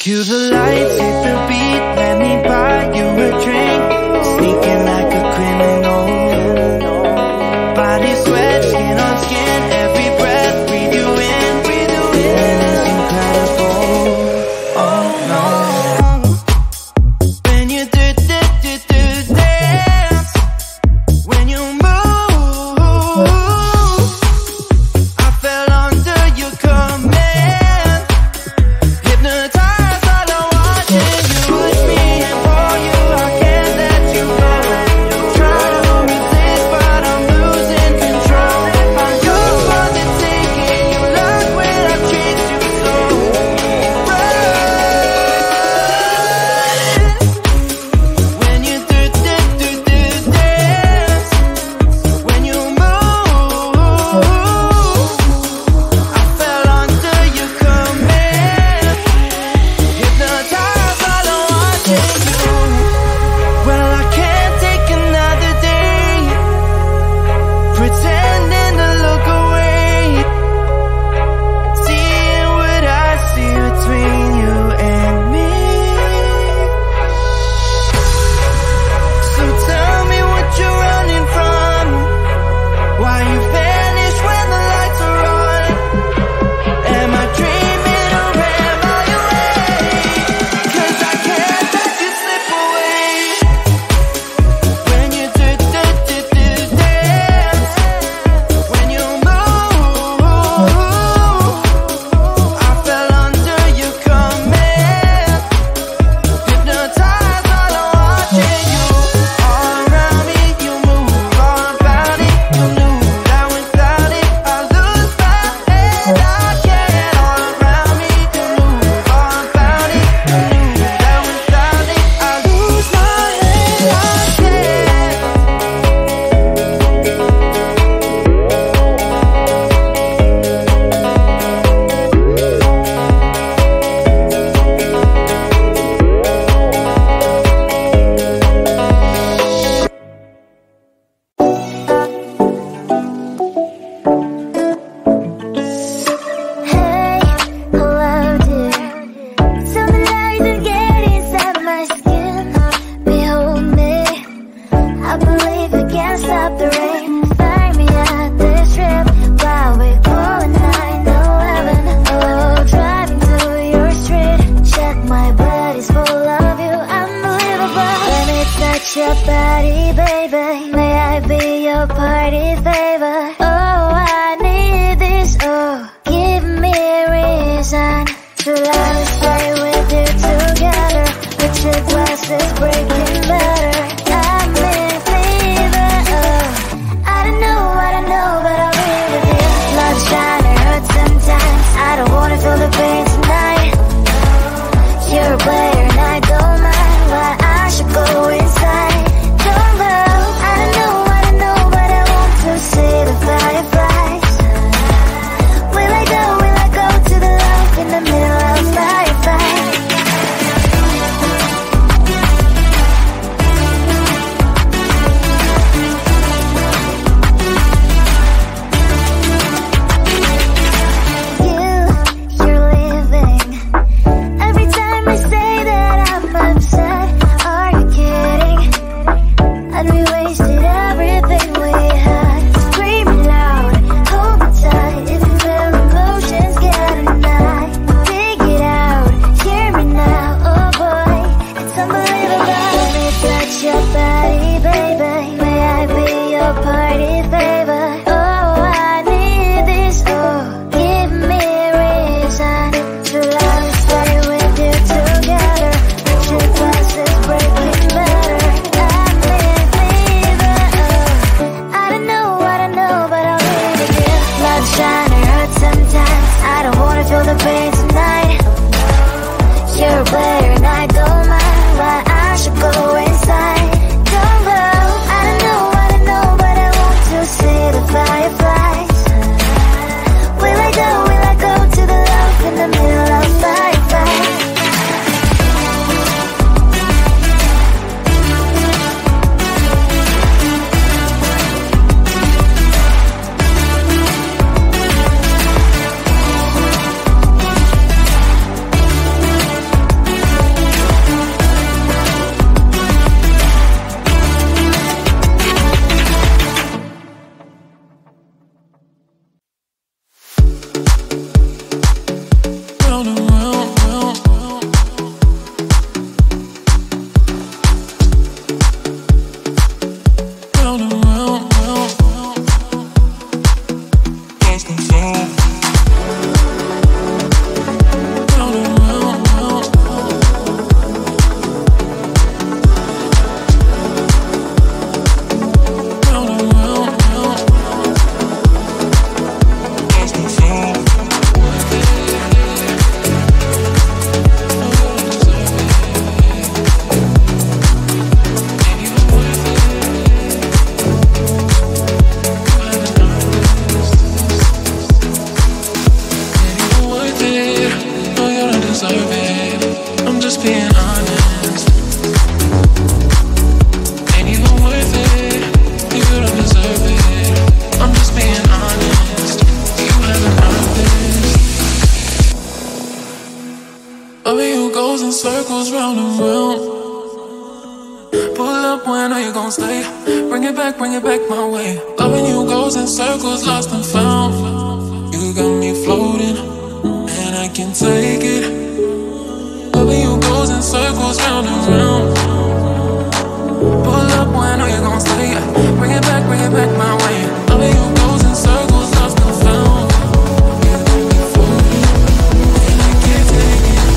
Cue the lights, hit the beat, let me buy you a drink. Sneaking like a criminal. Body sweat, skin on skin, every breath, breathe you in, feeling is incredible. Oh no. When you do dance, when you move, I fell under your command, hypnotized by the watching you push me and for you, I can't let you go. Try to resist, but I'm losing control. I'm yours for the taking. You love when I treat you so right. When you do dance, when you move, I fell under your command, hypnotized by the watching you. Well, I can't take another day pretending to look away, seeing what I see between you and me. So tell me what you're running from, why you vanish when the lights are on. Am I dreaming or am I awake? 'Cause I can't let you slip away. When you do dance, when you move, I fell under your command, hypnotized by the watching you. All around me, you move, all about it. You knew that without it, I lose my head. I can't. All around me, you move, all about it. You knew that without it, I lose my head. I can't. Hey, hello dear. Tell me lies are getting inside my skin. Behold me, I believe we can't stop the rain. Find me at this trip while we're going 9/11. Oh, driving through your street, check my body's full of you, unbelievable. Let me touch your body, baby. May I be your party favor? Oh, I need this. Oh, give me a reason to let me stay with you together. With your glasses breaking better. I'm in fever. Oh, I don't know, but I'll be with you. Love shining hurts sometimes. I don't wanna feel the pain tonight. You're a player and I don't mind. Why I should go inside. Don't know, I don't know, but I want to see the fireflies. Will I go to the love in the middle of firefight? You're leaving. Every time I say that round and round, round, round. Round and round, round, round. Lost control. Round and round, round. Round and round, round. Lost control. Deserve it. I'm just being honest. Ain't even worth it. You don't deserve it. I'm just being honest. You haven't earned this. Loving you goes in circles round and round. Pull up when are you gon' stay? Bring it back my way. Loving you goes in circles, lost and found. You got me floating, and I can take it. Loving you goes in circles round and round. Pull up when are you gon' stay? Bring it back my way. Loving you goes in circles, lost and found. You got me floating, and I can't take it.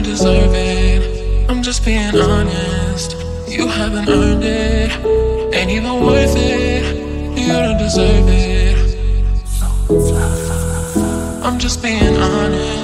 Deserve it. I'm just being honest. You haven't earned it. Ain't even worth it. You don't deserve it. I'm just being honest.